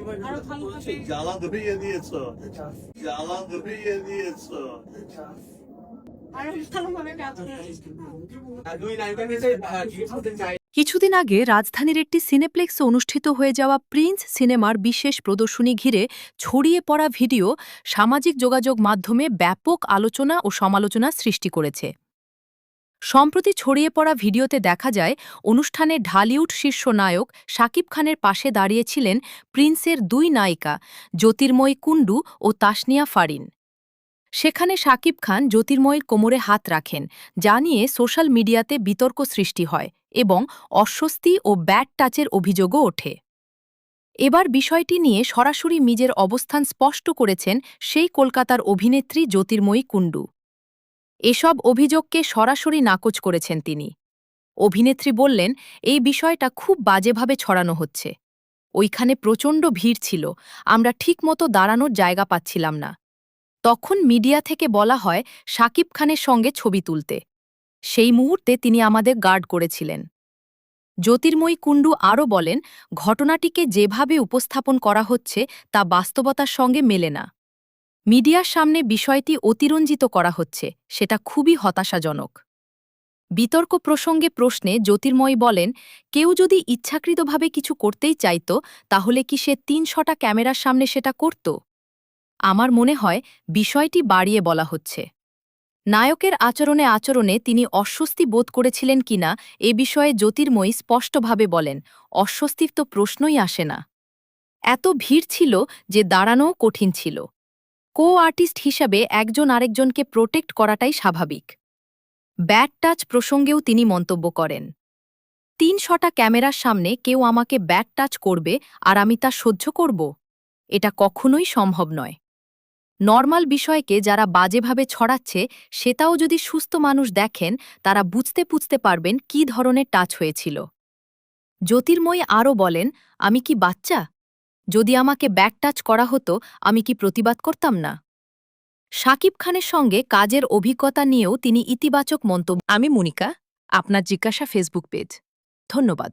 আরো ভালোভাবে জ্বালা ধরিয়ে দিয়েছো, জ্বালা ধরিয়ে দিয়েছো। আরো ভালোভাবে কাজ করে দুই নায়িকা নিয়ে গিফট হতে চাই। কিছুদিন আগে রাজধানীর একটি সিনেপ্লেক্সে অনুষ্ঠিত হয়ে যাওয়া প্রিন্স সিনেমার বিশেষ প্রদর্শনী ঘিরে ছড়িয়ে পড়া ভিডিও সামাজিক যোগাযোগ মাধ্যমে ব্যাপক আলোচনা ও সমালোচনা সৃষ্টি করেছে। সম্প্রতি ছড়িয়ে পড়া ভিডিওতে দেখা যায় অনুষ্ঠানে ঢালিউড শীর্ষ নায়ক শাকিব খানের পাশে দাঁড়িয়েছিলেন প্রিন্সের দুই নায়িকা জ্যোতির্ময়ী কুণ্ডু ও তাসনিয়া ফারিন। সেখানে শাকিব খান জ্যোতির্ময়ীর কোমরে হাত রাখেন, যা নিয়ে সোশ্যাল মিডিয়াতে বিতর্ক সৃষ্টি হয় এবং অস্বস্তি ও ব্যাড টাচের অভিযোগও ওঠে। এবার বিষয়টি নিয়ে সরাসরি নিজের অবস্থান স্পষ্ট করেছেন সেই কলকাতার অভিনেত্রী জ্যোতির্ময়ী কুণ্ডু। এসব অভিযোগকে সরাসরি নাকচ করেছেন তিনি। অভিনেত্রী বললেন, এই বিষয়টা খুব বাজেভাবে ছড়ানো হচ্ছে। ওইখানে প্রচণ্ড ভিড় ছিল, আমরা ঠিকমতো দাঁড়ানোর জায়গা পাচ্ছিলাম না। তখন মিডিয়া থেকে বলা হয় শাকিব খানের সঙ্গে ছবি তুলতে। সেই মুহূর্তে তিনি আমাদের গার্ড করেছিলেন। জ্যোতির্ময়ী কুণ্ডু আরও বলেন, ঘটনাটিকে যেভাবে উপস্থাপন করা হচ্ছে তা বাস্তবতার সঙ্গে মেলে না। মিডিয়ার সামনে বিষয়টি অতিরঞ্জিত করা হচ্ছে, সেটা খুবই হতাশাজনক। বিতর্ক প্রসঙ্গে প্রশ্নে জ্যোতির্ময়ী বলেন, কেউ যদি ইচ্ছাকৃতভাবে কিছু করতেই চাইত তাহলে কি সে ৩০০টা ক্যামেরার সামনে সেটা করত? আমার মনে হয় বিষয়টি বাড়িয়ে বলা হচ্ছে। নায়কের আচরণে তিনি অস্বস্তি বোধ করেছিলেন কিনা এ বিষয়ে জ্যোতির্ময়ী স্পষ্টভাবে বলেন, অস্বস্তির তো প্রশ্নই আসে না। এত ভিড় ছিল যে দাঁড়ানোও কঠিন ছিল। আর্টিস্ট হিসাবে একজন আরেকজনকে প্রোটেক্ট করাটাই স্বাভাবিক। ব্যাড টাচ প্রসঙ্গেও তিনি মন্তব্য করেন, ৩০০টা ক্যামেরার সামনে কেউ আমাকে ব্যাড টাচ করবে আর আমি তা সহ্য করব? এটা কখনোই সম্ভব নয়। নরমাল বিষয়কে যারা বাজেভাবে ছড়াচ্ছে সেটাও যদি সুস্থ মানুষ দেখেন, তারা বুঝতে পারবেন কী ধরনের টাচ হয়েছিল। জ্যোতির্ময়ী আরও বলেন, আমি কি বাচ্চা? যদি আমাকে ব্যাক টাচ করা হতো আমি কি প্রতিবাদ করতাম না? শাকিব খানের সঙ্গে কাজের অভিজ্ঞতা নিয়েও তিনি ইতিবাচক মন্তব্য। আমি মনিকা, আপনার জিজ্ঞাসা ফেসবুক পেজ। ধন্যবাদ।